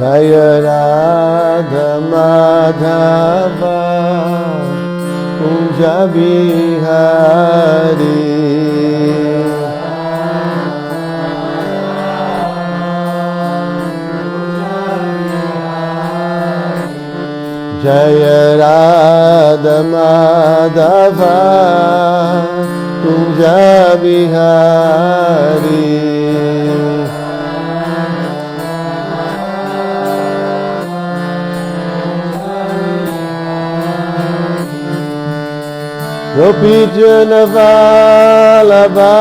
Jaya Radha Madhava Kunja Bihari Jaya Radha Madhava Kunja Bihari Gopi Jana Vallabha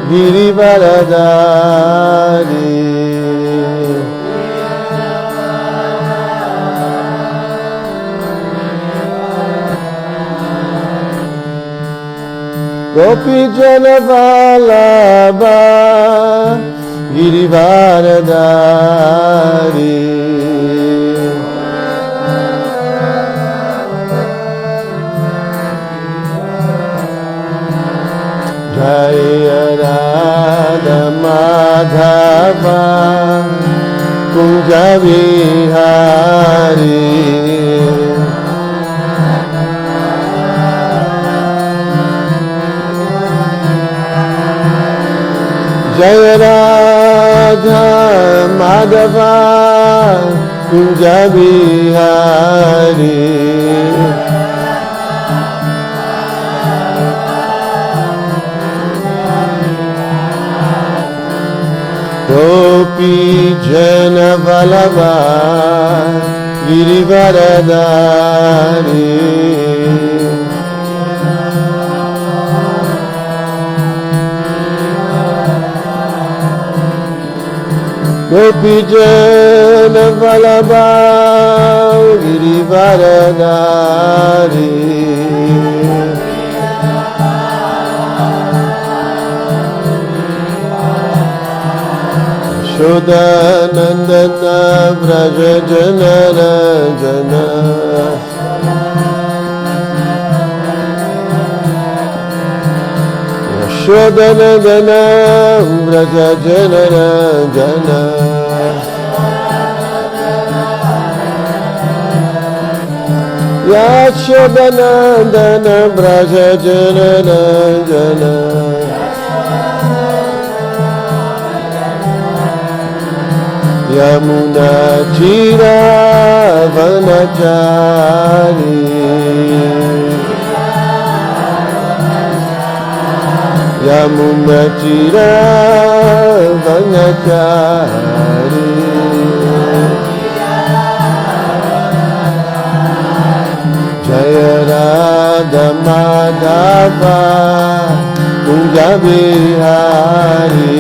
Girivaradari Gopi Jana Vallabha Girivaradari Jaya Radha Madhava Kunja Bihari Jaya Radha Madhava Kunja Bihari Gopi Jana Vallabha Girivaradari Gopi Jana Vallabha Girivaradari Yashodanandana Vraja Jana Ranjana Yashodanandana Vraja Jana Ranjana Yashodanandana Vraja Jana Ranjana Yamuna Tira Vanachari Yamuna Tira Vanachari Jaya Radha Madhava Kunja Bihari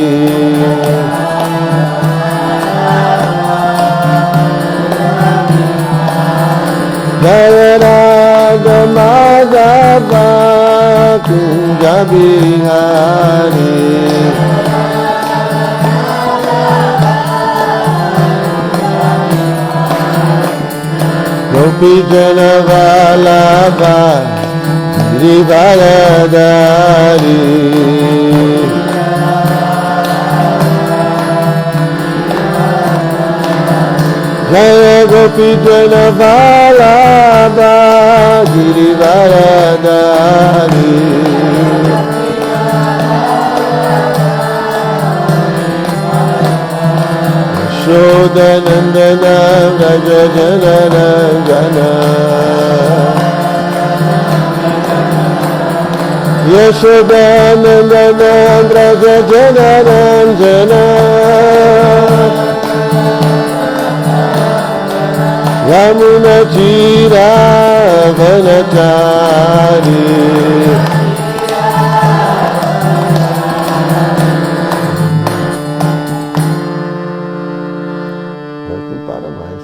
Jaya Radha Madhava Kunja Bihari Gopi Jana Vallabha Girivaradari Jaya Gopi Jana Vallabha Girivaradari Yashodanandana Vraja Jana Ranjana Yashodanandana Vraja Jana Ranjana Yamuna Tira Vanachari Não para mais.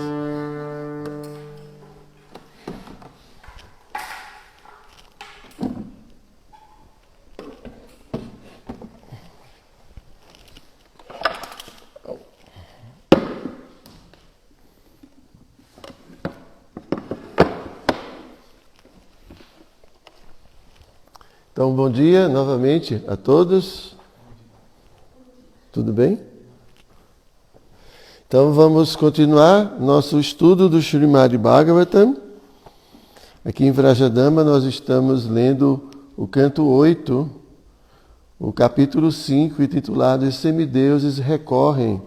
Então, bom dia novamente a todos. Tudo bem? Então vamos continuar nosso estudo do Srimad Bhagavatam. Aqui em Vrajadama nós estamos lendo o canto 8, o capítulo 5, intitulado Os semideuses recorrem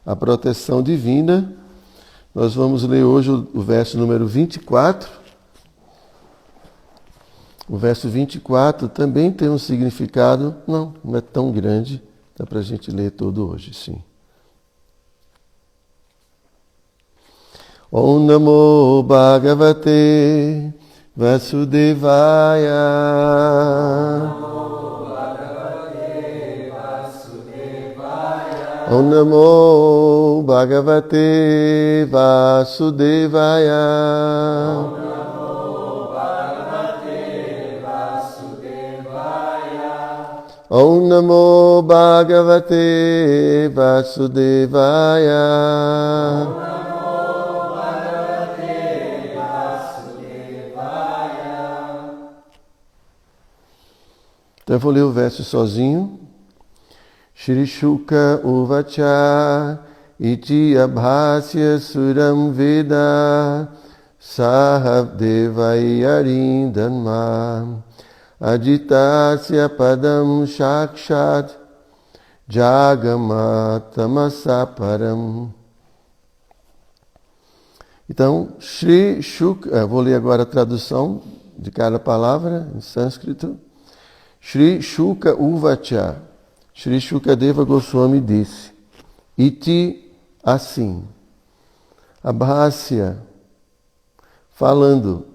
à proteção divina. Nós vamos ler hoje o verso número 24. O verso 24 também tem um significado, não é tão grande, dá para a gente ler todo hoje, sim. Om Namo Bhagavate Vasudevaya. Om Namo Bhagavate Vasudevaya. Om Namo Bhagavate Vasudevaya. Então eu vou ler o verso sozinho. Shri Shuka Uvacha Iti Abhasya Suram Veda Sahavdevai Arindanma Ajitasya Padam Shakshat Jagamatamassaparam. Então, Shri Shuka, vou ler agora a tradução de cada palavra em sânscrito. Shri Shuka Uvacha, Shri Shukadeva Goswami disse, Iti, assim, Abhasya, falando,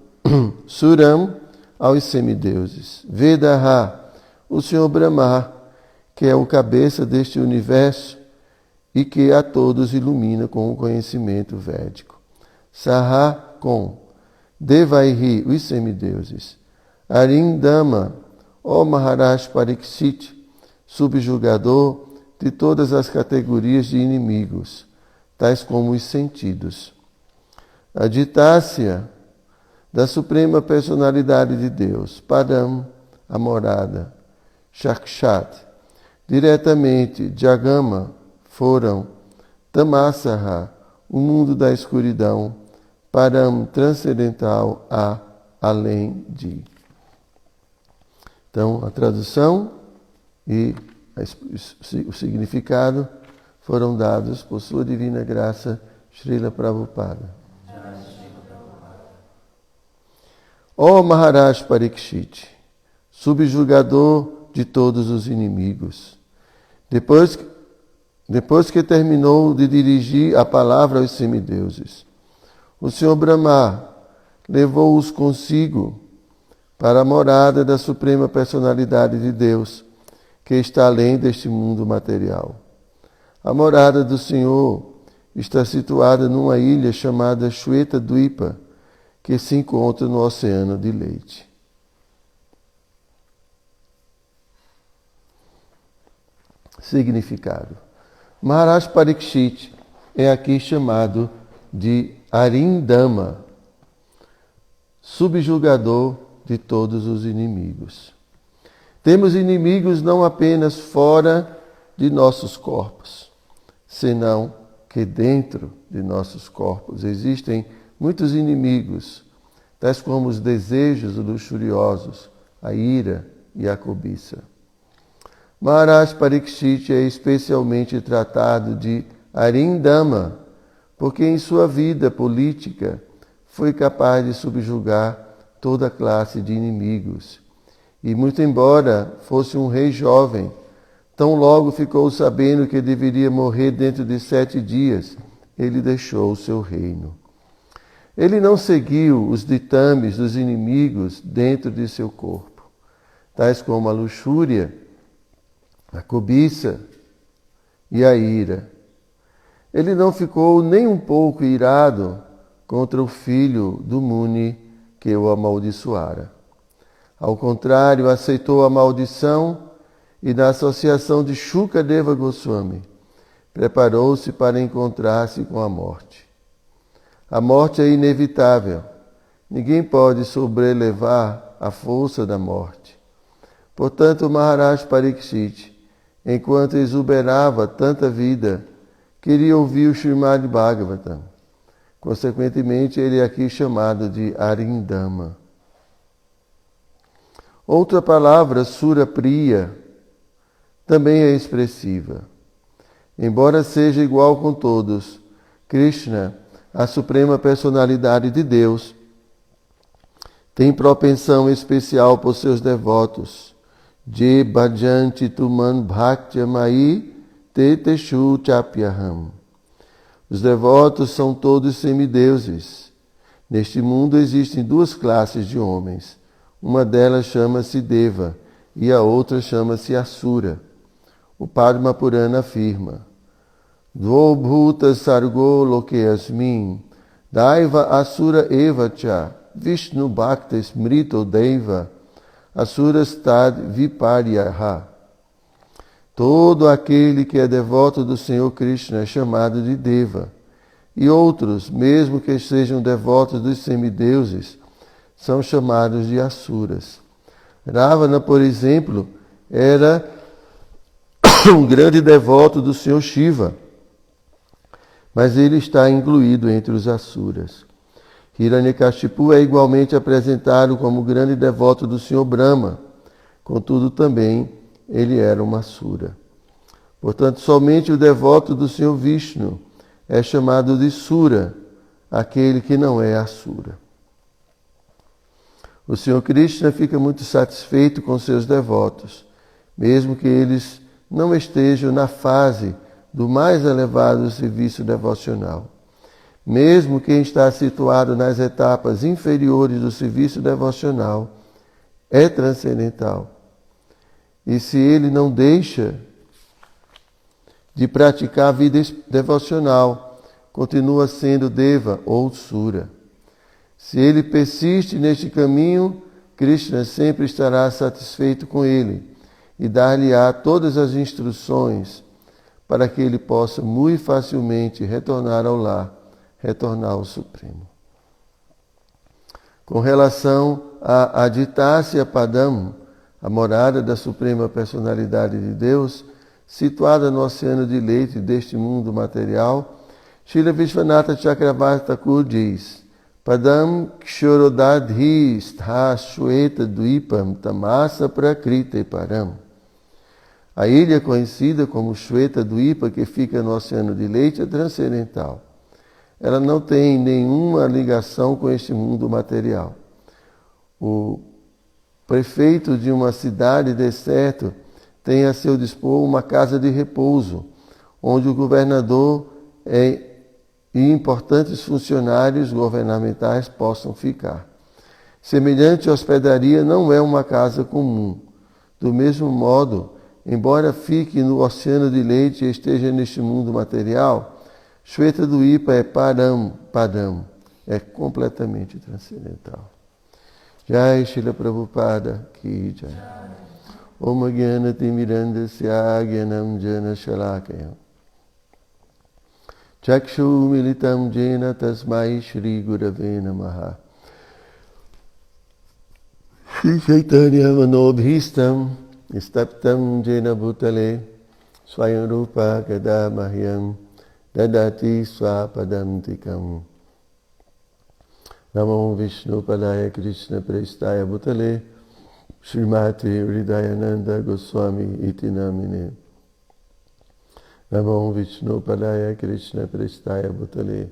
Suram, aos semideuses, Vedaha, o Senhor Brahma, que é o cabeça deste universo e que a todos ilumina com o conhecimento védico. Saha, com, Devaihi, os semideuses, Arindama, ó Maharaj Parikshit, subjugador de todas as categorias de inimigos, tais como os sentidos. Aditácia, da Suprema Personalidade de Deus, Param, a morada, Shakshat, diretamente, Jagama, foram, Tamasaha, o mundo da escuridão, Param, transcendental, a, além de. Então, a tradução e o significado foram dados por sua divina graça, Srila Prabhupada. Ó Maharaj Parikshit, subjugador de todos os inimigos, depois que terminou de dirigir a palavra aos semideuses, o Senhor Brahma levou-os consigo para a morada da Suprema Personalidade de Deus, que está além deste mundo material. A morada do Senhor está situada numa ilha chamada Shweta Dwipa, que se encontra no Oceano de Leite. Significado. Maharaj Parikshit é aqui chamado de Arindama, subjugador de todos os inimigos. Temos inimigos não apenas fora de nossos corpos, senão que dentro de nossos corpos existem muitos inimigos, tais como os desejos luxuriosos, a ira e a cobiça. Maharaj Parikshit é especialmente tratado de Arindama, porque em sua vida política foi capaz de subjugar toda classe de inimigos. E muito embora fosse um rei jovem, tão logo ficou sabendo que deveria morrer dentro de 7 dias, ele deixou o seu reino. Ele não seguiu os ditames dos inimigos dentro de seu corpo, tais como a luxúria, a cobiça e a ira. Ele não ficou nem um pouco irado contra o filho do Muni que o amaldiçoara. Ao contrário, aceitou a maldição e, na associação de Shukadeva Goswami, preparou-se para encontrar-se com a morte. A morte é inevitável. Ninguém pode sobrelevar a força da morte. Portanto, Maharaj Parikshit, enquanto exuberava tanta vida, queria ouvir o Srimad Bhagavatam. Consequentemente, ele é aqui chamado de Arindama. Outra palavra, Surapriya, também é expressiva. Embora seja igual com todos, Krishna, a suprema personalidade de Deus, tem propensão especial por seus devotos. Je bhajanti tuman bhaktya mai te teshu chapyaham. Os devotos são todos semideuses. Neste mundo existem duas classes de homens. Uma delas chama-se Deva e a outra chama-se Asura. O Padma Purana afirma: Dvo bhuta sargo loke asmin, daiva asura eva cha, Vishnu bhakta smrito deva, asuras tad viparyaha. Todo aquele que é devoto do Senhor Krishna é chamado de Deva, e outros, mesmo que sejam devotos dos semideuses, são chamados de Asuras. Ravana, por exemplo, era um grande devoto do Senhor Shiva, mas ele está incluído entre os Asuras. Hiranyakashipu é igualmente apresentado como grande devoto do Senhor Brahma, contudo também ele era uma Asura. Portanto, somente o devoto do Senhor Vishnu é chamado de Sura, aquele que não é Asura. O Senhor Krishna fica muito satisfeito com seus devotos, mesmo que eles não estejam na fase do mais elevado serviço devocional. Mesmo quem está situado nas etapas inferiores do serviço devocional é transcendental. E se ele não deixa de praticar a vida devocional, continua sendo Deva ou Sura. Se ele persiste neste caminho, Krishna sempre estará satisfeito com ele e dar-lhe-á todas as instruções para que ele possa muito facilmente retornar ao lar, retornar ao Supremo. Com relação a Aditya Padam, a morada da Suprema Personalidade de Deus, situada no oceano de leite deste mundo material, Srila Vishwanatha Chakravarti Thakur diz: Padam kshorodadhi stha shweta dvipam tamasa prakrite param. A ilha conhecida como Shweta Dvipa, que fica no oceano de leite, é transcendental. Ela não tem nenhuma ligação com este mundo material. O prefeito de uma cidade deserta tem a seu dispor uma casa de repouso, onde o governador e importantes funcionários governamentais possam ficar. Semelhante hospedaria não é uma casa comum. Do mesmo modo, embora fique no oceano de leite e esteja neste mundo material, Shweta Dvipa é Padam, é completamente transcendental. Jai Srila Prabhupada Ki Jai. Om Jnana Timirandasya Jnanam Jana Shalakaya Chakshu Militam Jena Tasmai Shri Gurave Namaha. Shri Chaitanya Manobhistam Istaptam Jena Bhutale Swayam Rupa Kada Mahyam Dadati Swapadam Tikam. Namo Vishnu Padaya Krishna Prestaya Bhutale Srimati Hridayananda Goswami Iti Namine. Namo Vishnu Padaya Krishna Prestaya Bhutale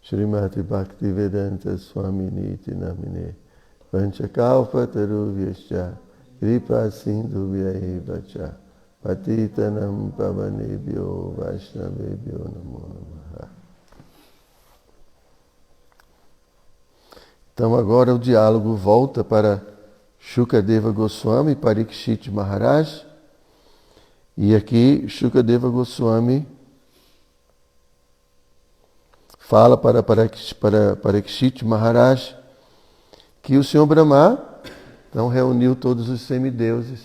Srimati Bhakti Vedanta Swamini Iti Namine. Vanchakalpa Taruvyascha Kripa Sindhu Vyaevacha Patitanam Pavanebhyo Vaishnavebhyo Namo Namaha. Então agora o diálogo volta para Shukadeva Goswami e Parikshit Maharaj. E aqui Shukadeva Goswami fala para Parikshit Maharaj que o Senhor Brahma então reuniu todos os semideuses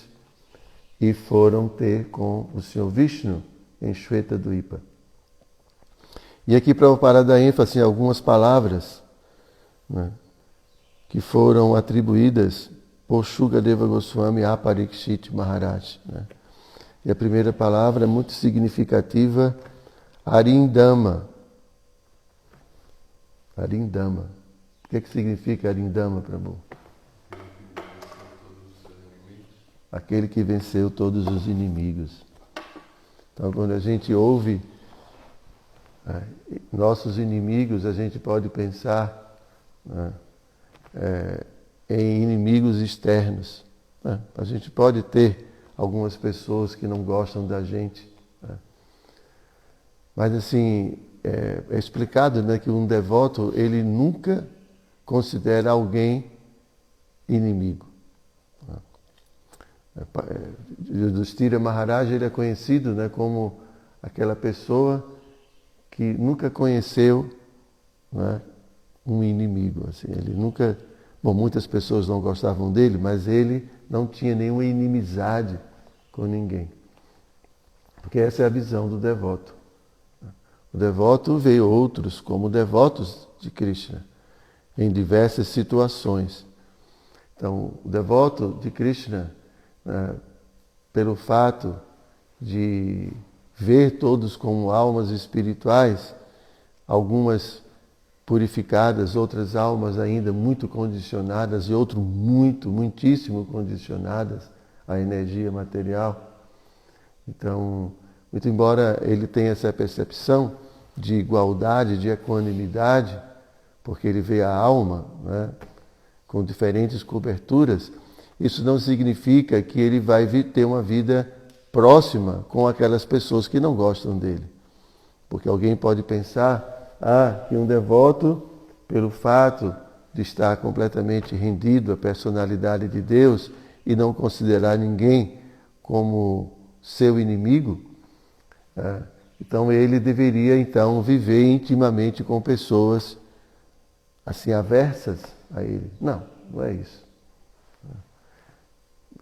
e foram ter com o Senhor Vishnu em Shweta Dvipa. E aqui para dar ênfase em algumas palavras, né, que foram atribuídas por Shukadeva Goswami a Parikshit Maharaj. Né? E a primeira palavra é muito significativa, Arindama. Arindama. O que significa Arindama, Prabhu? Aquele que venceu todos os inimigos. Então, quando a gente ouve nossos inimigos, a gente pode pensar em inimigos externos. A gente pode ter algumas pessoas que não gostam da gente. Mas assim, é explicado, né, que um devoto, ele nunca considera alguém inimigo. Yudhishthira Maharaj, ele é conhecido, né, como aquela pessoa que nunca conheceu, né, um inimigo. Assim, ele nunca... Bom, muitas pessoas não gostavam dele, mas ele não tinha nenhuma inimizade com ninguém. Porque essa é a visão do devoto. O devoto vê outros como devotos de Krishna, em diversas situações. Então, o devoto de Krishna, pelo fato de ver todos como almas espirituais, algumas purificadas, outras almas ainda muito condicionadas e outras muitíssimo condicionadas à energia material. Então, muito embora ele tenha essa percepção de igualdade, de equanimidade, porque ele vê a alma, né, com diferentes coberturas, isso não significa que ele vai ter uma vida próxima com aquelas pessoas que não gostam dele. Porque alguém pode pensar que um devoto, pelo fato de estar completamente rendido à personalidade de Deus e não considerar ninguém como seu inimigo, então ele deveria então viver intimamente com pessoas assim aversas a ele. Não, não é isso.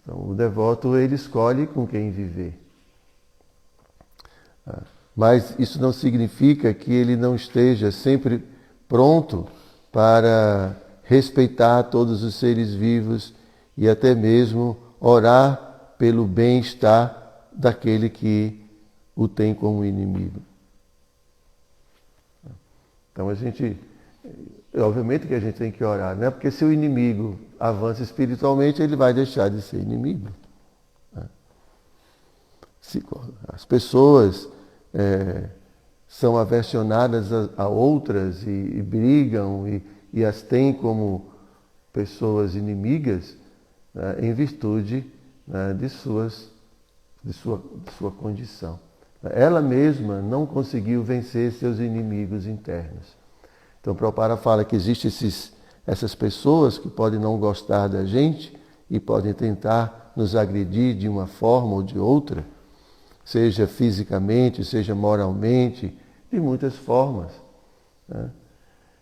Então o devoto, ele escolhe com quem viver. Mas isso não significa que ele não esteja sempre pronto para respeitar todos os seres vivos e até mesmo orar pelo bem-estar daquele que o tem como inimigo. Então obviamente que a gente tem que orar, né? Porque se o inimigo avança espiritualmente, ele vai deixar de ser inimigo. As pessoas são aversionadas a outras e brigam e as têm como pessoas inimigas, em virtude, de sua condição. Ela mesma não conseguiu vencer seus inimigos internos. Então, Prabhupada fala que existem essas pessoas que podem não gostar da gente e podem tentar nos agredir de uma forma ou de outra, seja fisicamente, seja moralmente, de muitas formas.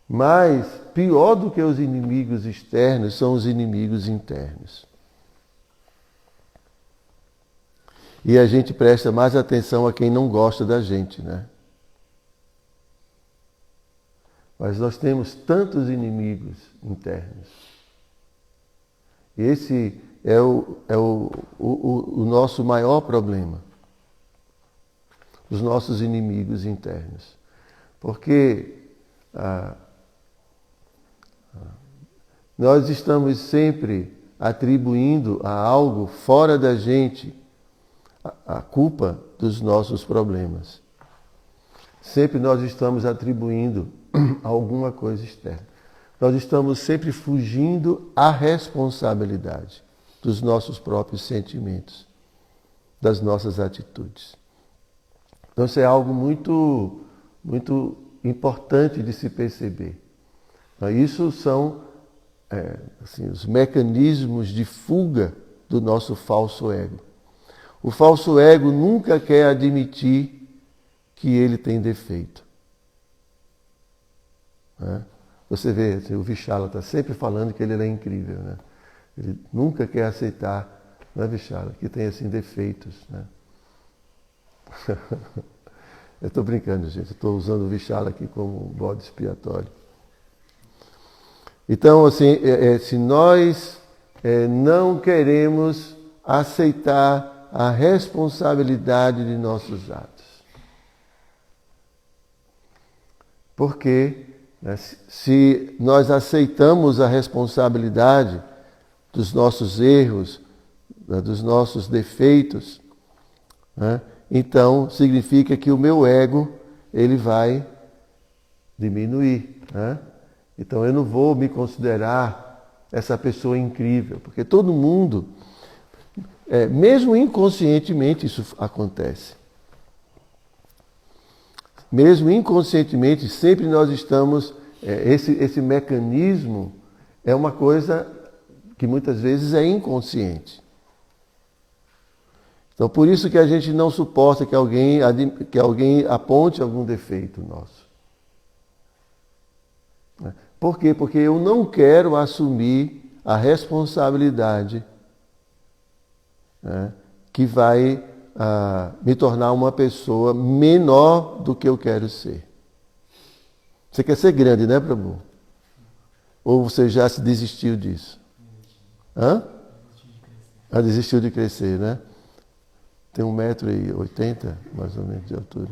Mas, pior do que os inimigos externos são os inimigos internos. E a gente presta mais atenção a quem não gosta da gente, né? Mas nós temos tantos inimigos internos. Esse é o nosso maior problema. Os nossos inimigos internos. Porque nós estamos sempre atribuindo a algo fora da gente a culpa dos nossos problemas. Sempre nós estamos atribuindo a alguma coisa externa. Nós estamos sempre fugindo à responsabilidade dos nossos próprios sentimentos, das nossas atitudes. Então isso é algo muito, muito importante de se perceber. Então, isso são os mecanismos de fuga do nosso falso ego. O falso ego nunca quer admitir que ele tem defeito. Você vê, assim, o Vishala está sempre falando que ele é incrível, né? Ele nunca quer aceitar, não é, Vishala, que tem assim defeitos, né? Eu estou brincando, gente. Estou usando o Vishala aqui como bode expiatório. Então, assim, se nós não queremos aceitar a responsabilidade de nossos atos, Porque né, se nós aceitamos a responsabilidade dos nossos erros, né, dos nossos defeitos, né, então significa que o meu ego ele vai diminuir. Né? Então eu não vou me considerar essa pessoa incrível, porque todo mundo, mesmo inconscientemente, isso acontece. Mesmo inconscientemente, sempre nós estamos... Esse mecanismo é uma coisa que muitas vezes é inconsciente. Então, por isso que a gente não suporta que alguém aponte algum defeito nosso. Por quê? Porque eu não quero assumir a responsabilidade, né, que vai me tornar uma pessoa menor do que eu quero ser. Você quer ser grande, né, Prabhu? Ou você já se desistiu disso? Hã? Desistiu de crescer, né? Tem 1,80 m, mais ou menos, de altura.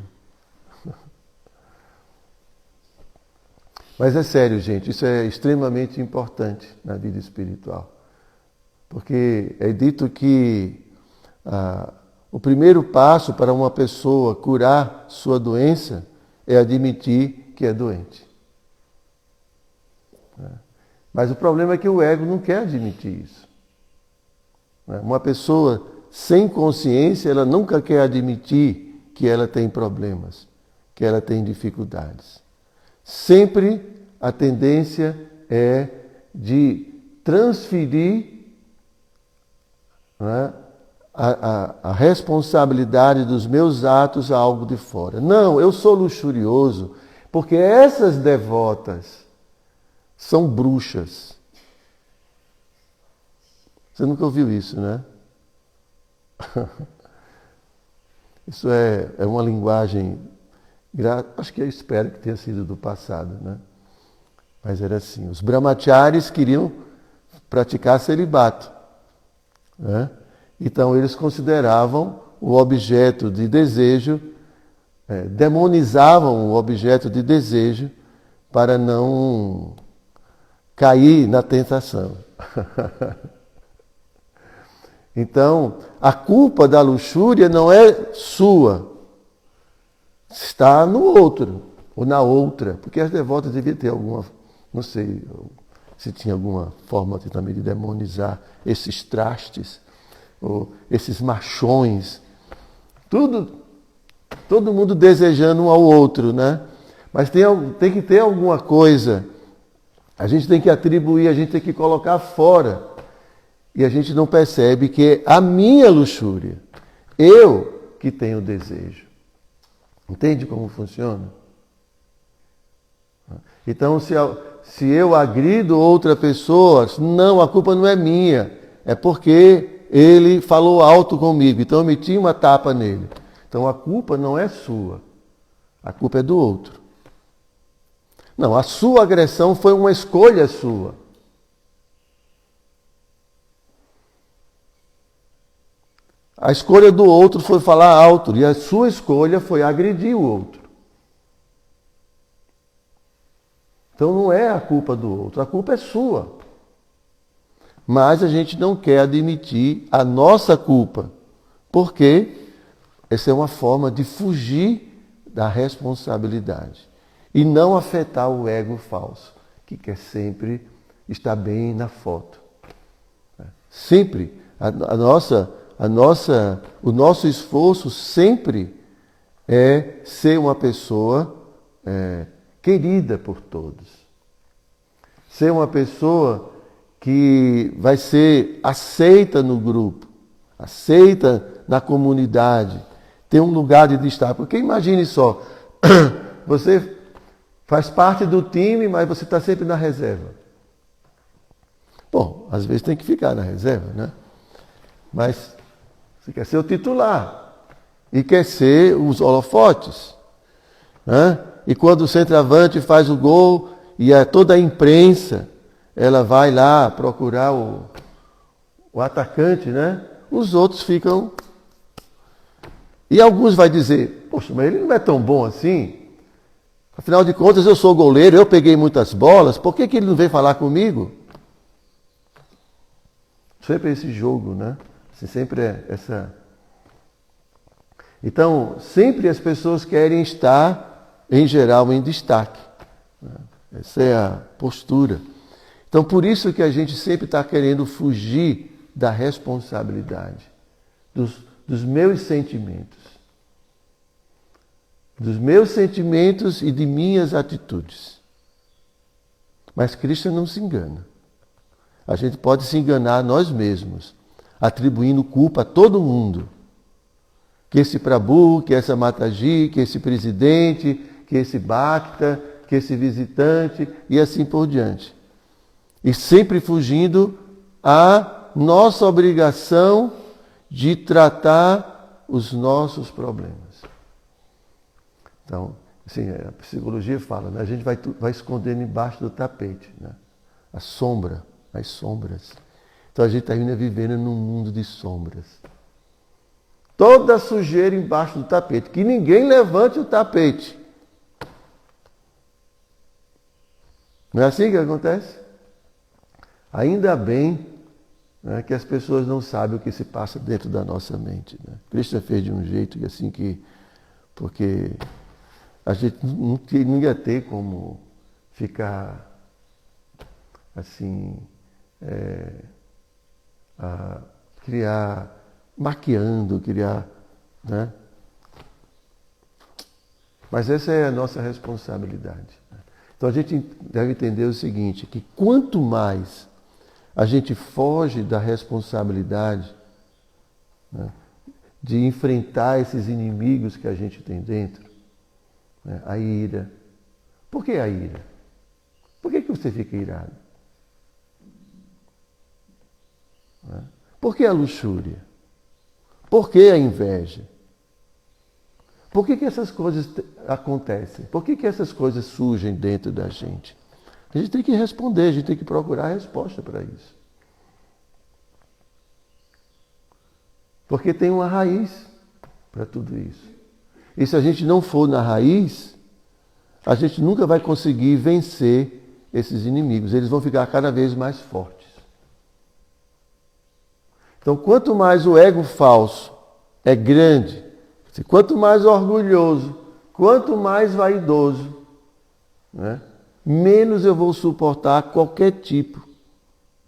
Mas é sério, gente, isso é extremamente importante na vida espiritual. Porque é dito que o primeiro passo para uma pessoa curar sua doença é admitir que é doente. Mas o problema é que o ego não quer admitir isso. Uma pessoa sem consciência, ela nunca quer admitir que ela tem problemas, que ela tem dificuldades. Sempre a tendência é de transferir, né, a responsabilidade dos meus atos a algo de fora. Não, eu sou luxurioso, porque essas devotas são bruxas. Você nunca ouviu isso, né? Isso é uma linguagem, acho que eu espero que tenha sido do passado, né? Mas era assim, os brahmacharis queriam praticar celibato, né? Então eles consideravam o objeto de desejo, demonizavam o objeto de desejo para não cair na tentação. Então, a culpa da luxúria não é sua, está no outro, ou na outra, porque as devotas deviam ter alguma, não sei se tinha alguma forma também de demonizar esses trastes, ou esses machões, todo mundo desejando um ao outro, né? Mas tem que ter alguma coisa, a gente tem que atribuir, a gente tem que colocar fora. E a gente não percebe que é a minha luxúria, eu que tenho desejo. Entende como funciona? Então, se eu agrido outra pessoa, não, a culpa não é minha, é porque ele falou alto comigo, então eu meti uma tapa nele. Então a culpa não é sua, a culpa é do outro. Não, a sua agressão foi uma escolha sua. A escolha do outro foi falar alto e a sua escolha foi agredir o outro. Então não é a culpa do outro, a culpa é sua. Mas a gente não quer admitir a nossa culpa, porque essa é uma forma de fugir da responsabilidade e não afetar o ego falso, que quer sempre estar bem na foto. Sempre o nosso esforço sempre é ser uma pessoa querida por todos. Ser uma pessoa que vai ser aceita no grupo, aceita na comunidade, ter um lugar de destaque. Porque imagine só, você faz parte do time, mas você está sempre na reserva. Bom, às vezes tem que ficar na reserva, né? Mas você quer ser o titular e quer ser os holofotes, né? E quando o centroavante faz o gol e toda a imprensa, ela vai lá procurar o atacante, né? Os outros ficam... E alguns vai dizer, poxa, mas ele não é tão bom assim. Afinal de contas, eu sou goleiro, eu peguei muitas bolas, por que ele não veio falar comigo? Sempre esse jogo, né? Sempre é essa... Então, sempre as pessoas querem estar, em geral, em destaque. Essa é a postura. Então, por isso que a gente sempre está querendo fugir da responsabilidade, dos meus sentimentos. Dos meus sentimentos e de minhas atitudes. Mas Cristo não se engana. A gente pode se enganar nós mesmos, atribuindo culpa a todo mundo. Que esse Prabhu, que essa Mataji, que esse presidente, que esse Bhakta, que esse visitante e assim por diante. E sempre fugindo à nossa obrigação de tratar os nossos problemas. Então, assim, a psicologia fala, né? A gente vai escondendo embaixo do tapete, né? A sombra, as sombras. Então a gente termina vivendo num mundo de sombras. Toda a sujeira embaixo do tapete. Que ninguém levante o tapete. Não é assim que acontece? Ainda bem, né, que as pessoas não sabem o que se passa dentro da nossa mente. Né? Cristo fez de um jeito que assim que... Porque a gente não ia ter como ficar assim... maquiando, né? Mas essa é a nossa responsabilidade. Então a gente deve entender o seguinte, que quanto mais a gente foge da responsabilidade, né, de enfrentar esses inimigos que a gente tem dentro, né, a ira. Por que a ira? Por que você fica irado? Né? Por que a luxúria? Por que a inveja? Por que essas coisas acontecem? Por que essas coisas surgem dentro da gente? A gente tem que responder, a gente tem que procurar a resposta para isso. Porque tem uma raiz para tudo isso. E se a gente não for na raiz, a gente nunca vai conseguir vencer esses inimigos. Eles vão ficar cada vez mais fortes. Então, quanto mais o ego falso é grande, quanto mais orgulhoso, quanto mais vaidoso, né, menos eu vou suportar qualquer tipo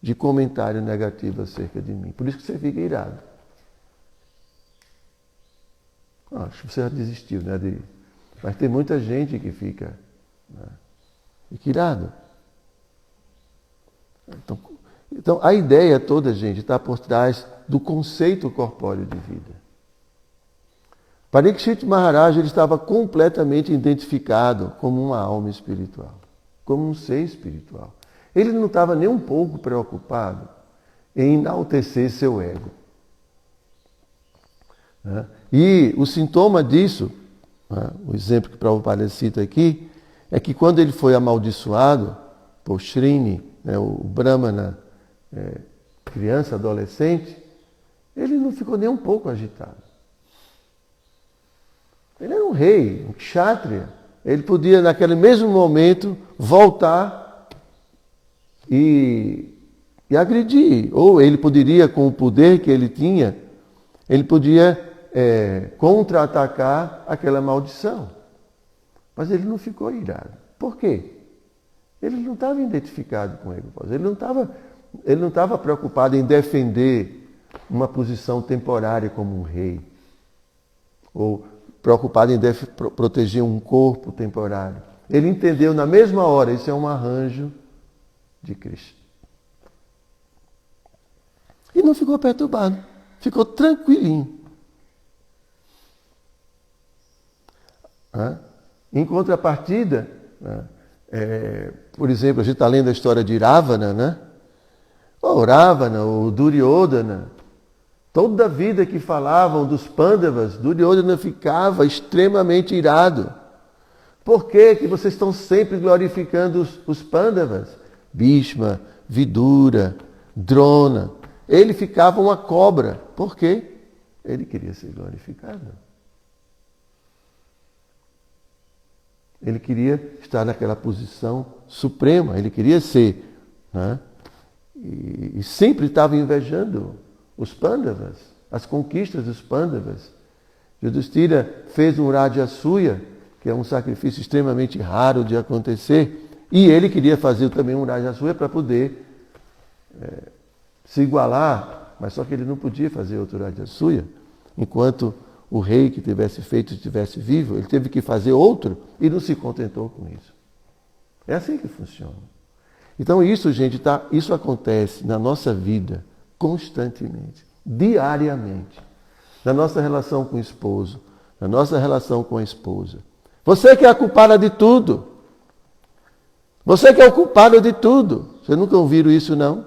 de comentário negativo acerca de mim. Por isso que você fica irado. Acho que você já desistiu, né? Mas tem muita gente que fica, né, irado. Então, a ideia toda, gente, está por trás do conceito corpóreo de vida. Parikshit Maharaj ele estava completamente identificado como uma alma espiritual, como um ser espiritual. Ele não estava nem um pouco preocupado em enaltecer seu ego. Né? E o sintoma disso, né, o exemplo que Prabhupada cita aqui, é que quando ele foi amaldiçoado por Srini, né, o Brahmana, criança, adolescente, ele não ficou nem um pouco agitado. Ele era um rei, um kshatriya. Ele podia, naquele mesmo momento, voltar e agredir. Ou ele poderia, com o poder que ele tinha, ele podia contra-atacar aquela maldição. Mas ele não ficou irado. Por quê? Ele não estava identificado com o ego. Ele não estava preocupado em defender uma posição temporária como um rei. Ou preocupado em proteger um corpo temporário. Ele entendeu na mesma hora, isso é um arranjo de Cristo. E não ficou perturbado, ficou tranquilinho. Em contrapartida, por exemplo, a gente está lendo a história de Ravana, né? O Ravana, o Duryodhana, toda a vida que falavam dos Pandavas, Duryodhana ficava extremamente irado. Por que vocês estão sempre glorificando os Pandavas? Bhishma, Vidura, Drona. Ele ficava uma cobra. Por quê? Ele queria ser glorificado. Ele queria estar naquela posição suprema, ele queria ser, né? E sempre estava invejando os Pandavas, as conquistas dos Pandavas. Yudhishthira fez um Rajasuya, que é um sacrifício extremamente raro de acontecer, e ele queria fazer também um Rajasuya para poder se igualar, mas só que ele não podia fazer outro Rajasuya, enquanto o rei que tivesse feito estivesse vivo, ele teve que fazer outro e não se contentou com isso. É assim que funciona. Então isso, gente, isso acontece na nossa vida constantemente, diariamente, na nossa relação com o esposo, na nossa relação com a esposa. Você que é a culpada de tudo. Você que é o culpado de tudo. Você nunca ouviram isso, não?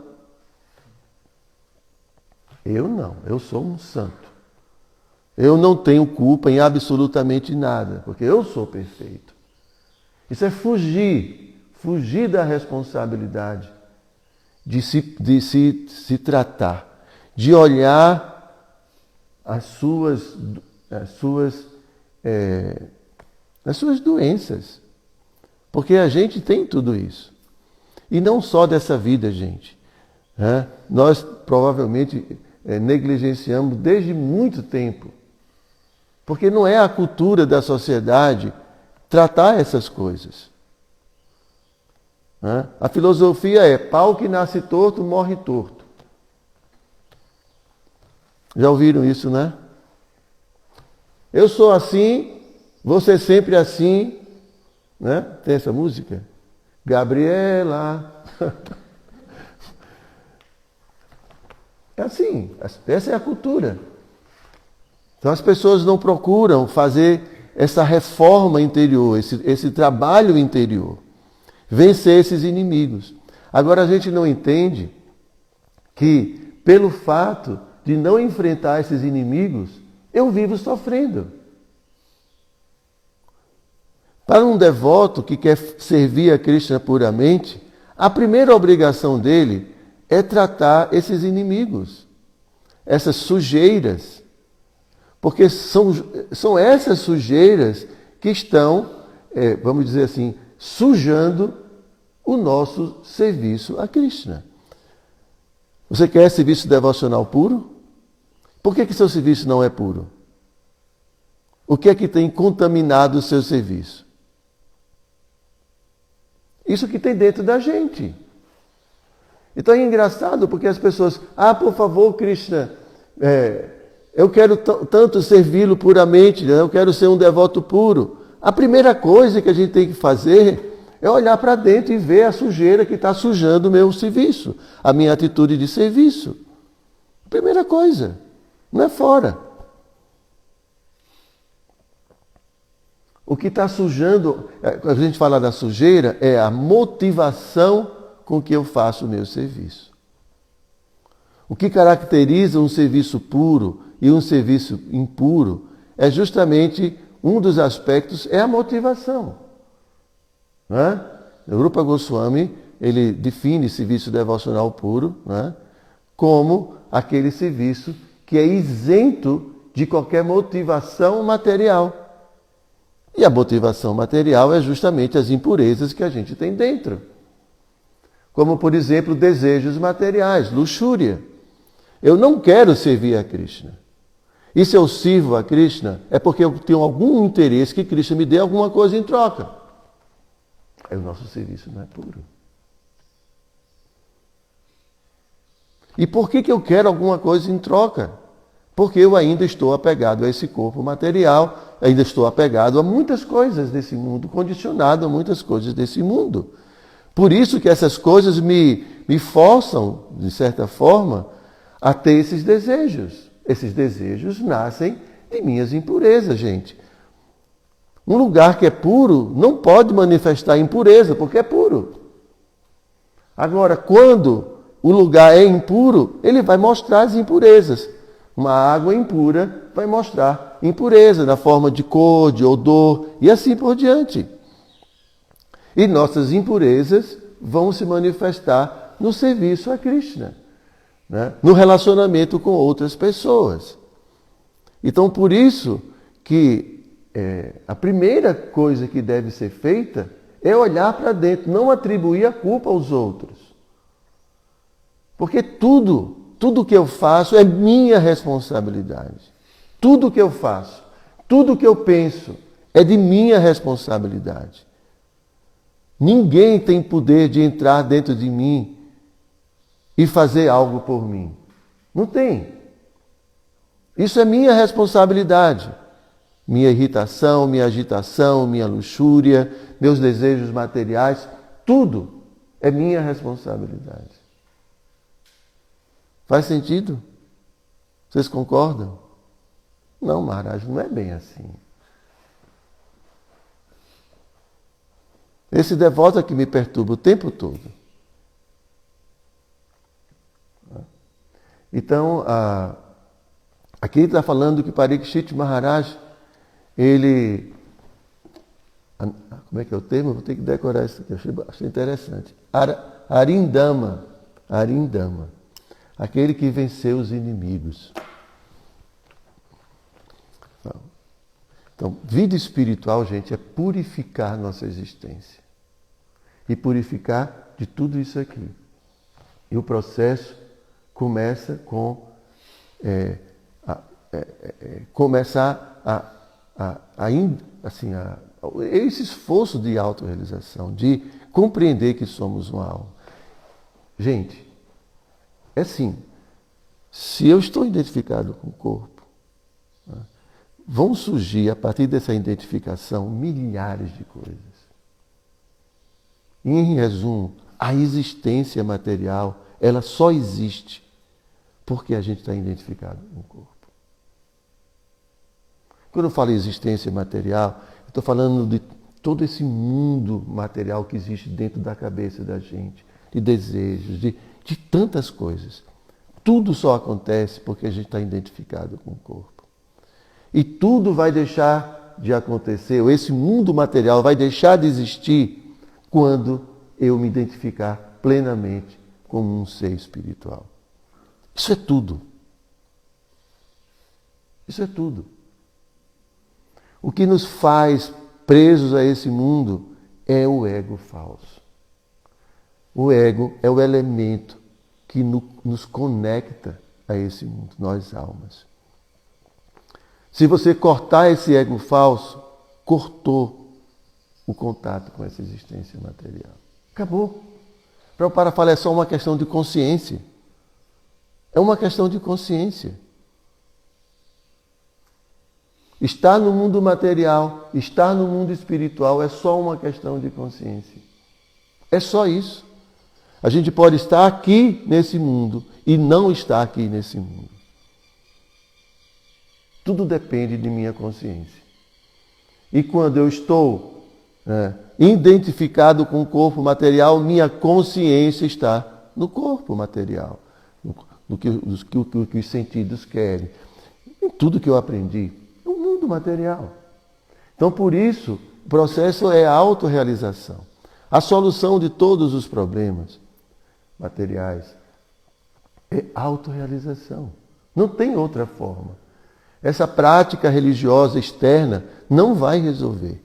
Eu não, eu sou um santo. Eu não tenho culpa em absolutamente nada, porque eu sou perfeito. Isso é fugir da responsabilidade de se tratar, de olhar as suas doenças. Porque a gente tem tudo isso. E não só dessa vida, gente. Nós provavelmente negligenciamos desde muito tempo. Porque não é a cultura da sociedade tratar essas coisas. A filosofia é pau que nasce torto, morre torto. Já ouviram isso, né? Eu sou assim, você sempre assim, né? Tem essa música? Gabriela. É assim, essa é a cultura. Então as pessoas não procuram fazer essa reforma interior, esse trabalho interior. Vencer esses inimigos. Agora a gente não entende que, pelo fato de não enfrentar esses inimigos, eu vivo sofrendo. Para um devoto que quer servir a Krishna puramente, a primeira obrigação dele é tratar esses inimigos, essas sujeiras. Porque são essas sujeiras que estão, vamos dizer assim, sujando o nosso serviço a Krishna. Você quer serviço devocional puro? Por que seu serviço não é puro? O que é que tem contaminado o seu serviço? Isso que tem dentro da gente. Então é engraçado porque as pessoas, por favor, Krishna, eu quero tanto servi-lo puramente, né? Eu quero ser um devoto puro. A primeira coisa que a gente tem que fazer é olhar para dentro e ver a sujeira que está sujando o meu serviço, a minha atitude de serviço. Primeira coisa, não é fora. O que está sujando, quando a gente fala da sujeira, é a motivação com que eu faço o meu serviço. O que caracteriza um serviço puro e um serviço impuro é justamente um dos aspectos, é a motivação. Né? O Rupa Goswami, ele define serviço devocional puro, né, como aquele serviço que é isento de qualquer motivação material. E a motivação material é justamente as impurezas que a gente tem dentro. Como, por exemplo, desejos materiais, luxúria. Eu não quero servir a Krishna. E se eu sirvo a Krishna, é porque eu tenho algum interesse que Krishna me dê alguma coisa em troca. Aí o nosso serviço não é puro. E por que eu quero alguma coisa em troca? Porque eu ainda estou apegado a esse corpo material, ainda estou apegado a muitas coisas desse mundo, condicionado a muitas coisas desse mundo. Por isso que essas coisas me forçam, de certa forma, a ter esses desejos. Esses desejos nascem de minhas impurezas, gente. Um lugar que é puro não pode manifestar impureza, porque é puro. Agora, quando o lugar é impuro, ele vai mostrar as impurezas. Uma água impura vai mostrar impureza na forma de cor, de odor e assim por diante. E nossas impurezas vão se manifestar no serviço a Krishna, né? No relacionamento com outras pessoas. Então, por isso que a primeira coisa que deve ser feita é olhar para dentro, não atribuir a culpa aos outros. Porque tudo que eu faço é minha responsabilidade. Tudo que eu faço, tudo que eu penso é de minha responsabilidade. Ninguém tem poder de entrar dentro de mim e fazer algo por mim. Não tem. Isso é minha responsabilidade. Minha irritação, minha agitação, minha luxúria, meus desejos materiais, tudo é minha responsabilidade. Faz sentido? Vocês concordam? Não, Maharaj, não é bem assim. Esse devoto é que me perturba o tempo todo. Então, aqui ele está falando que Parikshit Maharaj, ele... Como é que é o termo? Vou ter que decorar isso aqui, achei interessante. Arindama. Aquele que venceu os inimigos. Então, vida espiritual, gente, é purificar nossa existência. E purificar de tudo isso aqui. E o processo começa com começar esse esforço de autorrealização, de compreender que somos uma alma. Gente, é assim, se eu estou identificado com o corpo, vão surgir, a partir dessa identificação, milhares de coisas. E, em resumo, a existência material, ela só existe porque a gente está identificado com o corpo. Quando eu falo existência material, eu estou falando de todo esse mundo material que existe dentro da cabeça da gente, de desejos, de tantas coisas. Tudo só acontece porque a gente está identificado com o corpo. E tudo vai deixar de acontecer, ou esse mundo material vai deixar de existir quando eu me identificar plenamente como um ser espiritual. Isso é tudo. Isso é tudo. O que nos faz presos a esse mundo é o ego falso. O ego é o elemento que nos conecta a esse mundo, nós almas. Se você cortar esse ego falso, cortou o contato com essa existência material. Acabou. Prabhupada fala, é só uma questão de consciência. É uma questão de consciência. Estar no mundo material, estar no mundo espiritual é só uma questão de consciência. É só isso. A gente pode estar aqui nesse mundo e não estar aqui nesse mundo. Tudo depende de minha consciência. E quando eu estou identificado com o corpo material, minha consciência está no corpo material, no que os sentidos querem, em tudo que eu aprendi. É um mundo material. Então, por isso, o processo é a autorrealização. A solução de todos os problemas materiais é autorrealização. Não tem outra forma. Essa prática religiosa externa não vai resolver.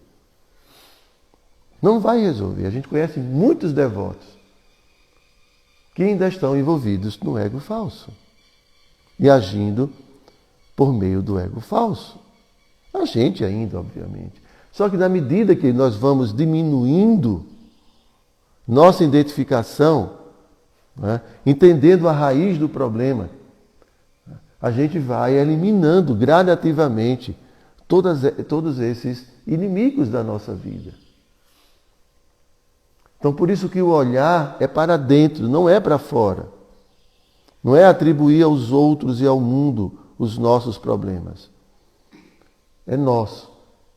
Não vai resolver. A gente conhece muitos devotos que ainda estão envolvidos no ego falso e agindo por meio do ego falso. A gente ainda, obviamente. Só que na medida que nós vamos diminuindo nossa identificação, entendendo a raiz do problema, a gente vai eliminando gradativamente todos esses inimigos da nossa vida. Então, por isso que o olhar é para dentro, não é para fora. Não é atribuir aos outros e ao mundo os nossos problemas. É nosso.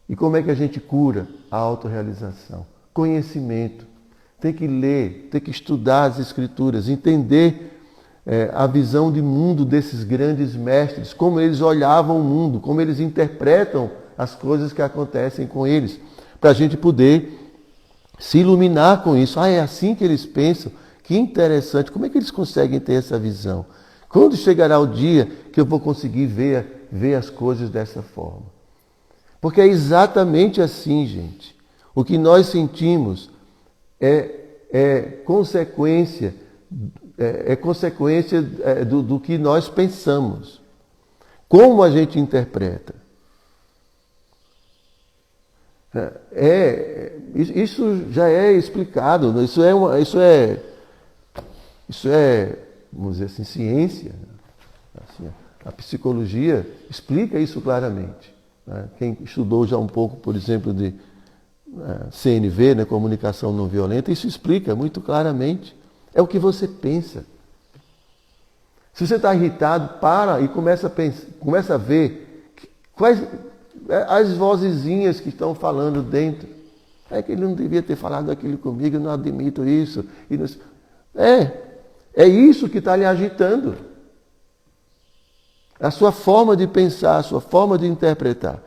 E como é que a gente cura a autorrealização? Conhecimento. Tem que ler, tem que estudar as Escrituras, entender a visão de mundo desses grandes mestres, como eles olhavam o mundo, como eles interpretam as coisas que acontecem com eles, para a gente poder se iluminar com isso. É assim que eles pensam? Que interessante. Como é que eles conseguem ter essa visão? Quando chegará o dia que eu vou conseguir ver as coisas dessa forma? Porque é exatamente assim, gente. O que nós sentimos é consequência do que nós pensamos. Como a gente interpreta. Isso já é explicado, isso é, vamos dizer assim, ciência. Assim, a psicologia explica isso claramente. Né? Quem estudou já um pouco, por exemplo, de CNV, né, comunicação não violenta, isso explica muito claramente. É o que você pensa. Se você está irritado, para e começa a ver quais as vozezinhas que estão falando dentro. É que ele não devia ter falado aquilo comigo, eu não admito isso. É isso que está lhe agitando. A sua forma de pensar, a sua forma de interpretar.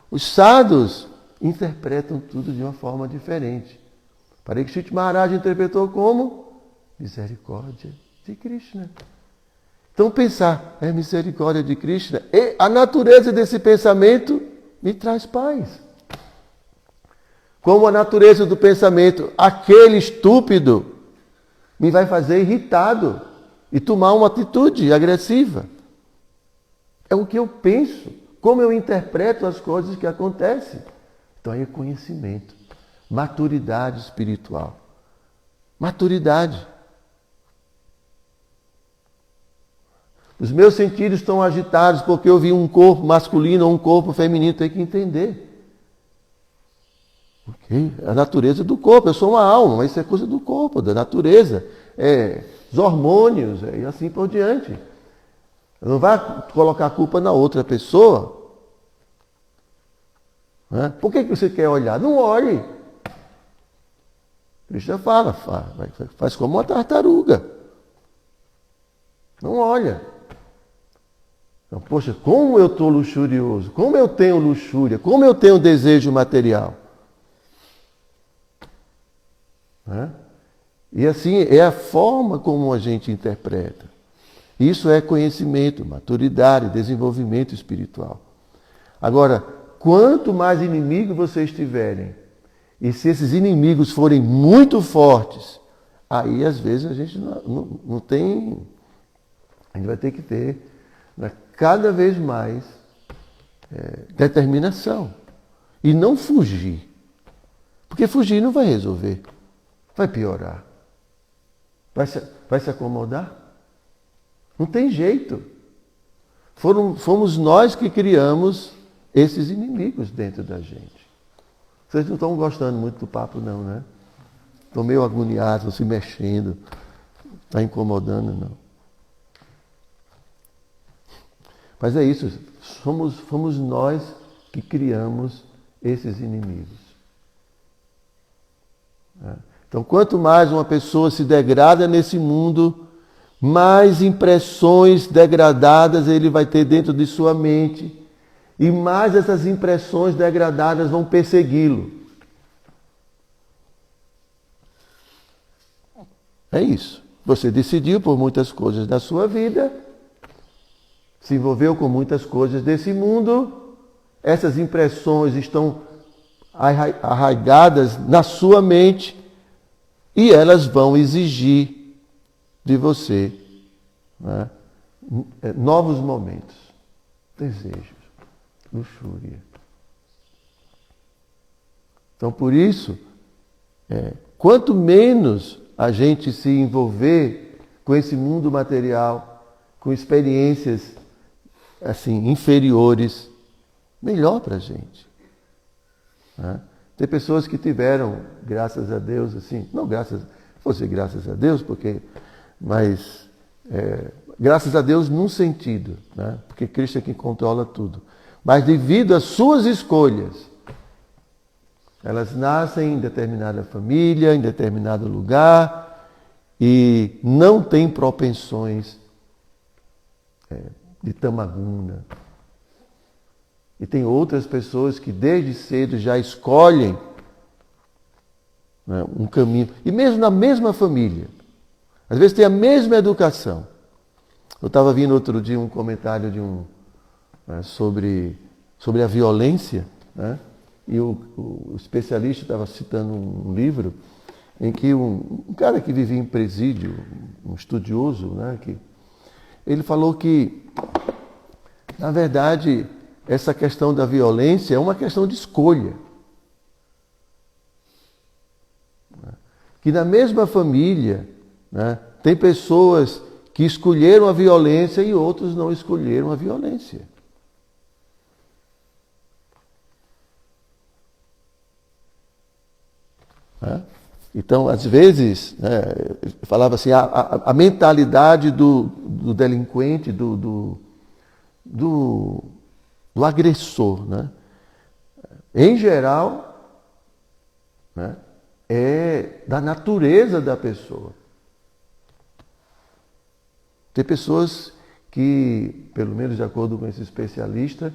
Os sadhus interpretam tudo de uma forma diferente. Parikshit Maharaj interpretou como misericórdia de Krishna. Então pensar, é misericórdia de Krishna. E a natureza desse pensamento me traz paz. Como a natureza do pensamento, aquele estúpido me vai fazer irritado e tomar uma atitude agressiva. É o que eu penso, como eu interpreto as coisas que acontecem. Então aí é conhecimento, maturidade espiritual. Maturidade. Os meus sentidos estão agitados porque eu vi um corpo masculino ou um corpo feminino. Tem que entender. Okay? A natureza do corpo. Eu sou uma alma, mas isso é coisa do corpo, da natureza. Os hormônios e assim por diante. Não vai colocar a culpa na outra pessoa. Né? Por que você quer olhar? Não olhe. Krishna fala, faz como uma tartaruga. Não olha. Então, poxa, como eu estou luxurioso, como eu tenho luxúria, como eu tenho desejo material. Né? E assim, é a forma como a gente interpreta. Isso é conhecimento, maturidade, desenvolvimento espiritual. Agora, quanto mais inimigos vocês tiverem, e se esses inimigos forem muito fortes, aí às vezes a gente não tem... A gente vai ter que ter cada vez mais determinação. E não fugir. Porque fugir não vai resolver. Vai piorar. Vai se acomodar? Não tem jeito. Fomos nós que criamos esses inimigos dentro da gente. Vocês não estão gostando muito do papo não, né? Estão meio agoniados, se mexendo. Está incomodando, não. Mas é isso, fomos nós que criamos esses inimigos. Então, quanto mais uma pessoa se degrada nesse mundo, mais impressões degradadas ele vai ter dentro de sua mente e mais essas impressões degradadas vão persegui-lo. É isso. Você decidiu por muitas coisas da sua vida, se envolveu com muitas coisas desse mundo, essas impressões estão arraigadas na sua mente e elas vão exigir de você, né, novos momentos, desejos, luxúria. Então, por isso, quanto menos a gente se envolver com esse mundo material, com experiências assim, inferiores, melhor para a gente. Né? Tem pessoas que tiveram, graças a Deus, assim, não graças a Deus, mas graças a Deus num sentido, né? Porque Cristo é quem controla tudo. Mas devido às suas escolhas, elas nascem em determinada família, em determinado lugar, e não têm propensões de tamaguna. E tem outras pessoas que desde cedo já escolhem, né, um caminho. E mesmo na mesma família. Às vezes tem a mesma educação. Eu estava vendo outro dia um comentário sobre a violência. né? E o especialista estava citando um livro em que um cara que vivia em presídio, um estudioso, né, ele falou que, na verdade, essa questão da violência é uma questão de escolha. Que na mesma família, né, tem pessoas que escolheram a violência e outros não escolheram a violência. Né? Então, às vezes, né, falava assim, a mentalidade do delinquente, do agressor, né, em geral, né, é da natureza da pessoa. Tem pessoas que, pelo menos de acordo com esse especialista,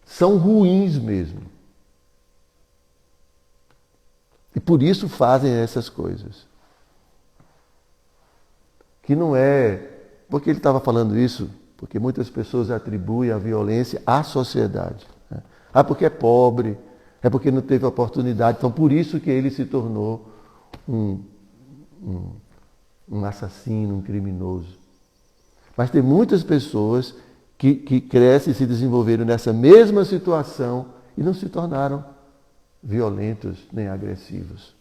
são ruins mesmo. E por isso fazem essas coisas. Que não é... Porque ele estava falando isso, porque muitas pessoas atribuem a violência à sociedade. Né? Ah, porque é pobre, é porque não teve oportunidade. Então, por isso que ele se tornou um assassino, um criminoso. Mas tem muitas pessoas que crescem e se desenvolveram nessa mesma situação e não se tornaram violentos nem agressivos.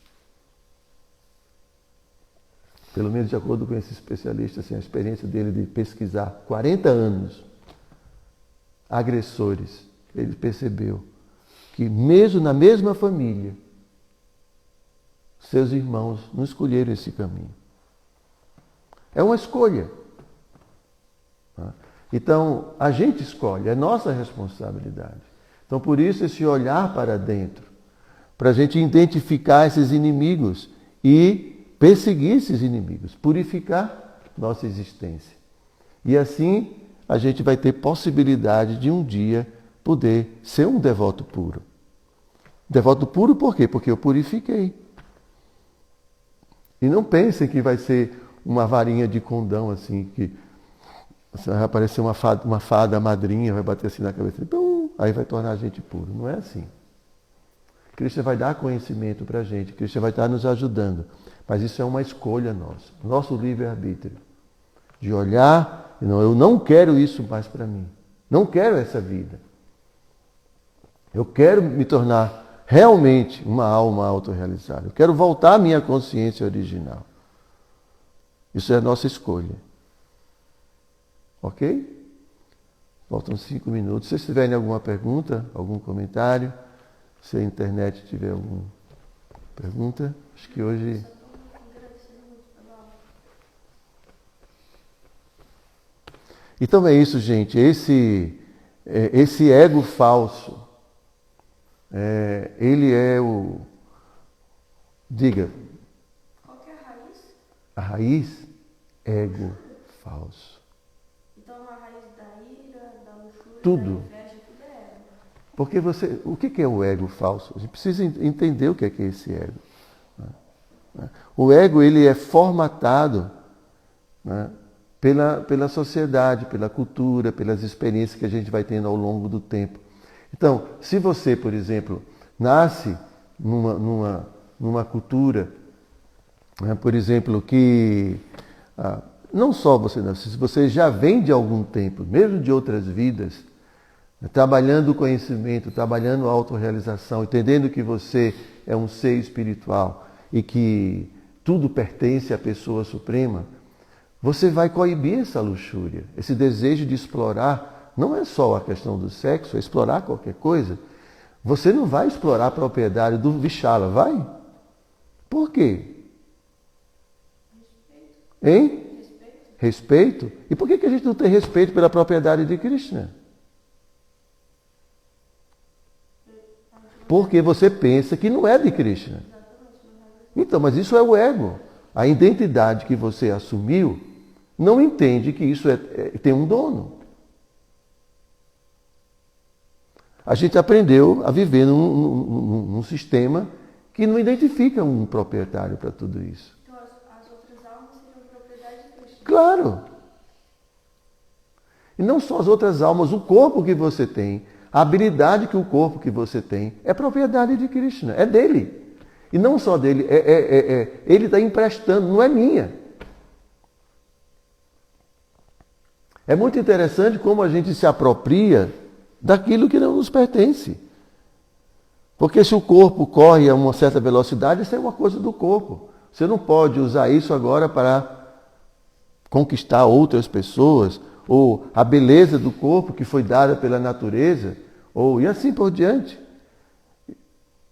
Pelo menos de acordo com esse especialista, assim, a experiência dele de pesquisar 40 anos agressores, ele percebeu que mesmo na mesma família, seus irmãos não escolheram esse caminho. É uma escolha. Então, a gente escolhe, é nossa responsabilidade. Então, por isso, esse olhar para dentro, para a gente identificar esses inimigos e perseguir esses inimigos, purificar nossa existência. E assim, a gente vai ter possibilidade de um dia poder ser um devoto puro. Devoto puro por quê? Porque eu purifiquei. E não pensem que vai ser uma varinha de condão assim, que vai aparecer uma fada madrinha, vai bater assim na cabeça, aí vai tornar a gente puro. Não é assim. Cristo vai dar conhecimento para a gente, Cristo vai estar nos ajudando. Mas isso é uma escolha nossa, nosso livre-arbítrio. De olhar, eu não quero isso mais para mim. Não quero essa vida. Eu quero me tornar realmente uma alma autorrealizada. Eu quero voltar à minha consciência original. Isso é a nossa escolha. Ok? Faltam 5 minutos. Se vocês tiverem alguma pergunta, algum comentário, se a internet tiver alguma pergunta, acho que hoje... Então é isso, gente. Esse ego falso, ele é o... Diga. Qual que é a raiz? A raiz? Ego falso. Então a raiz da ira, da luxúria, Tudo. da inveja, tudo é ego. Porque o que é o ego falso? A gente precisa entender o que é esse ego. O ego, ele é formatado, né, pela sociedade, pela cultura, pelas experiências que a gente vai tendo ao longo do tempo. Então, se você, por exemplo, nasce numa cultura, né, por exemplo, que não só você nasce, se você já vem de algum tempo, mesmo de outras vidas, né, trabalhando o conhecimento, trabalhando a autorrealização, entendendo que você é um ser espiritual e que tudo pertence à pessoa suprema, você vai coibir essa luxúria, esse desejo de explorar. Não é só a questão do sexo, é explorar qualquer coisa. Você não vai explorar a propriedade do Vishala, vai? Por quê? Hein? Respeito? E por que a gente não tem respeito pela propriedade de Krishna? Porque você pensa que não é de Krishna. Então, mas isso é o ego. A identidade que você assumiu não entende que isso tem um dono. A gente aprendeu a viver num sistema que não identifica um proprietário para tudo isso. Então as outras almas seriam propriedade de Krishna. Claro! E não só as outras almas, o corpo que você tem, A habilidade que o corpo que você tem é propriedade de Krishna, é dele. E não só dele, ele está emprestando, não é minha. É muito interessante como a gente se apropria daquilo que não nos pertence. Porque se o corpo corre a uma certa velocidade, isso é uma coisa do corpo. Você não pode usar isso agora para conquistar outras pessoas, ou a beleza do corpo que foi dada pela natureza, e assim por diante.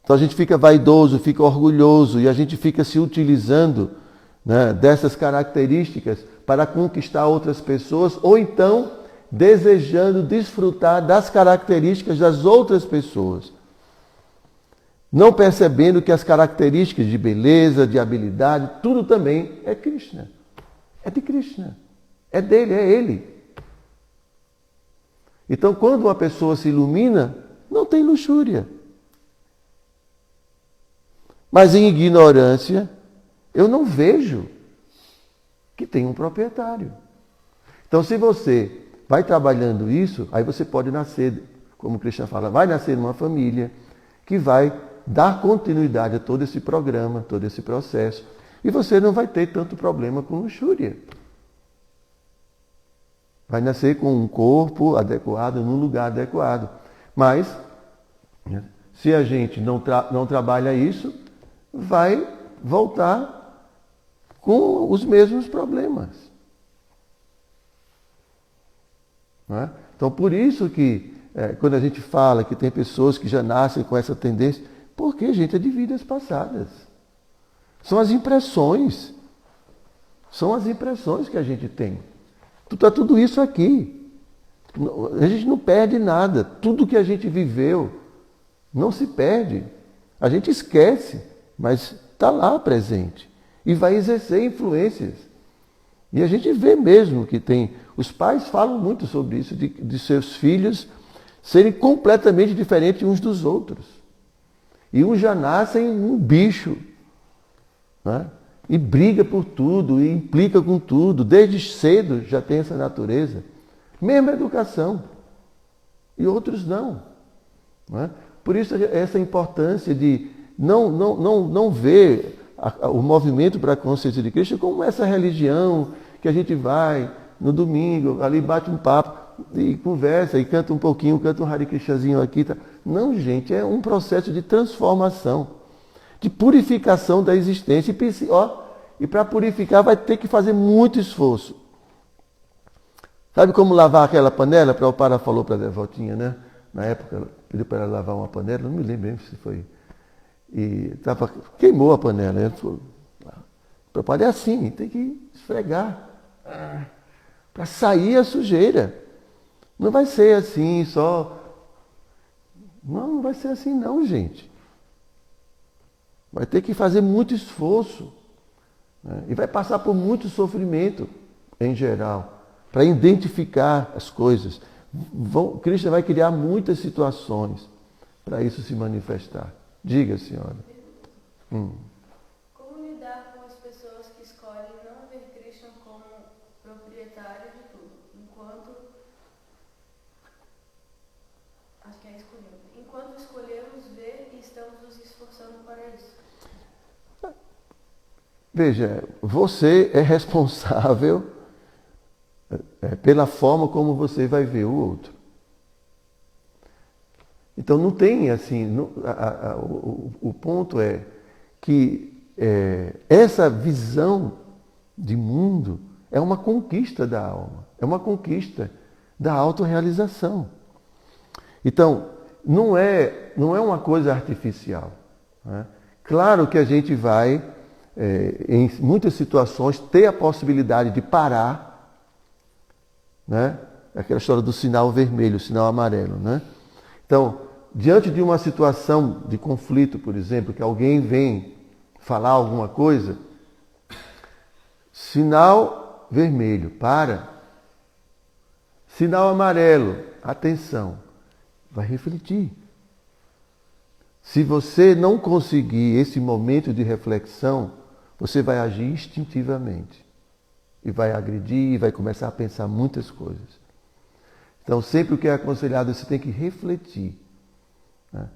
Então a gente fica vaidoso, fica orgulhoso e a gente fica se utilizando, né, dessas características para conquistar outras pessoas, ou então desejando desfrutar das características das outras pessoas. Não percebendo que as características de beleza, de habilidade, tudo também é Krishna. É de Krishna. É dele, é ele. Então, quando uma pessoa se ilumina, não tem luxúria. Mas em ignorância, eu não vejo que tem um proprietário. Então, se você vai trabalhando isso, aí você pode nascer, como Krishna fala, vai nascer numa família que vai dar continuidade a todo esse programa, todo esse processo. E você não vai ter tanto problema com luxúria. Vai nascer com um corpo adequado, num lugar adequado. Mas, se a gente não trabalha isso, vai voltar com os mesmos problemas. Não é? Então, por isso que, quando a gente fala que tem pessoas que já nascem com essa tendência, porque, gente, é de vidas passadas. São as impressões. São as impressões que a gente tem. Está tudo isso aqui. A gente não perde nada. Tudo que a gente viveu não se perde. A gente esquece, mas está lá presente. E vai exercer influências. E a gente vê mesmo que tem... Os pais falam muito sobre isso, de seus filhos serem completamente diferentes uns dos outros. E uns já nascem um bicho, né? E briga por tudo, e implica com tudo. Desde cedo já tem essa natureza. Mesma educação. E outros não. Né? Por isso essa importância de não ver o movimento para a consciência de Cristo como essa religião que a gente vai no domingo, ali bate um papo e conversa, e canta um pouquinho, canta um Hare Krishnazinho aqui. Tá? Não, gente, é um processo de transformação, de purificação da existência. E para purificar vai ter que fazer muito esforço. Sabe como lavar aquela panela? O Para falou para a Devotinha, né? Na época, ela pediu para ela lavar uma panela, não me lembro bem se foi. E queimou a panela. Ela falou, é assim, tem que esfregar para sair a sujeira. Não vai ser assim só. Não vai ser assim não, gente. Vai ter que fazer muito esforço. Né? E vai passar por muito sofrimento, em geral, para identificar as coisas. Krishna vai criar muitas situações para isso se manifestar. Diga, senhora. Como lidar com as pessoas que escolhem não ver Krishna como proprietário de tudo, enquanto escolhemos ver e estamos nos esforçando para isso? Veja, você é responsável pela forma como você vai ver o outro. Então não tem assim, o ponto é que essa visão de mundo é uma conquista da alma, é uma conquista da autorrealização. Então, não é uma coisa artificial. Né? Claro que a gente vai, em muitas situações, ter a possibilidade de parar, né? Aquela história do sinal vermelho, sinal amarelo. Né? Então, diante de uma situação de conflito, por exemplo, que alguém vem falar alguma coisa, sinal vermelho, para. Sinal amarelo, atenção. Vai refletir. Se você não conseguir esse momento de reflexão, você vai agir instintivamente. E vai agredir, e vai começar a pensar muitas coisas. Então, sempre o que é aconselhado, você tem que refletir. Né?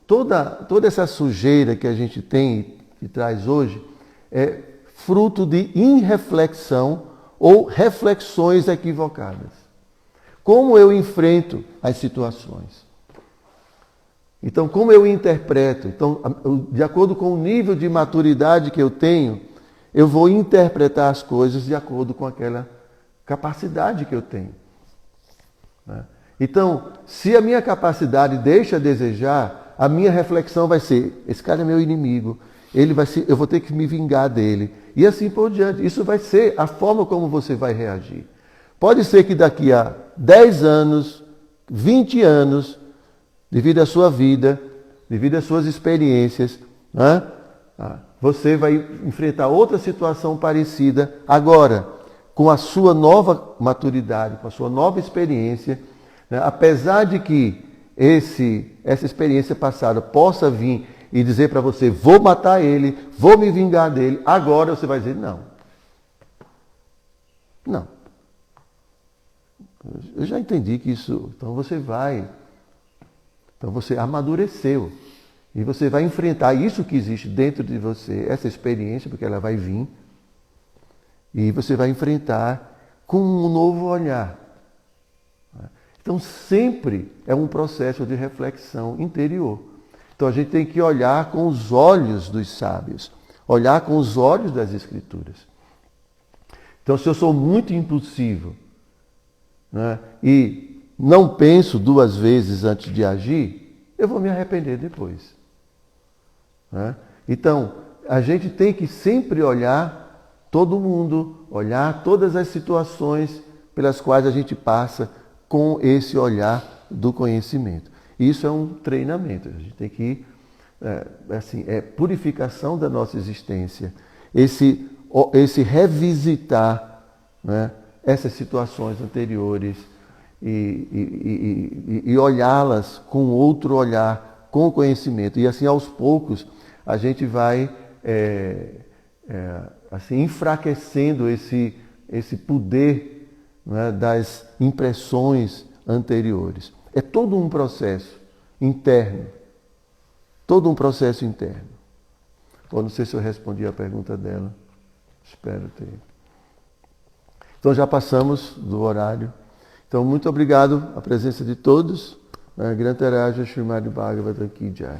Toda essa sujeira que a gente tem e traz hoje é fruto de irreflexão ou reflexões equivocadas. Como eu enfrento as situações? Então, como eu interpreto? Então, de acordo com o nível de maturidade que eu tenho, eu vou interpretar as coisas de acordo com aquela capacidade que eu tenho. Né? Então, se a minha capacidade deixa a desejar, a minha reflexão vai ser: esse cara é meu inimigo, eu vou ter que me vingar dele. E assim por diante. Isso vai ser a forma como você vai reagir. Pode ser que daqui a 10 anos, 20 anos, devido à sua vida, devido às suas experiências, né? Você vai enfrentar outra situação parecida agora, com a sua nova maturidade, com a sua nova experiência, né? Apesar de que essa experiência passada possa vir e dizer para você: vou matar ele, vou me vingar dele, agora você vai dizer: não. Não. Eu já entendi que isso... Então você amadureceu. E você vai enfrentar isso que existe dentro de você, essa experiência, porque ela vai vir. E você vai enfrentar com um novo olhar. Então sempre é um processo de reflexão interior. Então a gente tem que olhar com os olhos dos sábios. Olhar com os olhos das Escrituras. Então se eu sou muito impulsivo, né, e não penso 2 vezes antes de agir, eu vou me arrepender depois. Né? Então, a gente tem que sempre olhar todo mundo, olhar todas as situações pelas quais a gente passa com esse olhar do conhecimento. Isso é um treinamento. A gente tem que é purificação da nossa existência. Esse revisitar, né, essas situações anteriores e olhá-las com outro olhar, com o conhecimento. E assim, aos poucos, a gente vai assim, enfraquecendo esse poder, né, das impressões anteriores. É todo um processo interno. Todo um processo interno. Bom, não sei se eu respondi a pergunta dela. Espero ter. Então já passamos do horário. Então, muito obrigado à presença de todos. Grantaraja Srimad Bhagavatam Ki Jai.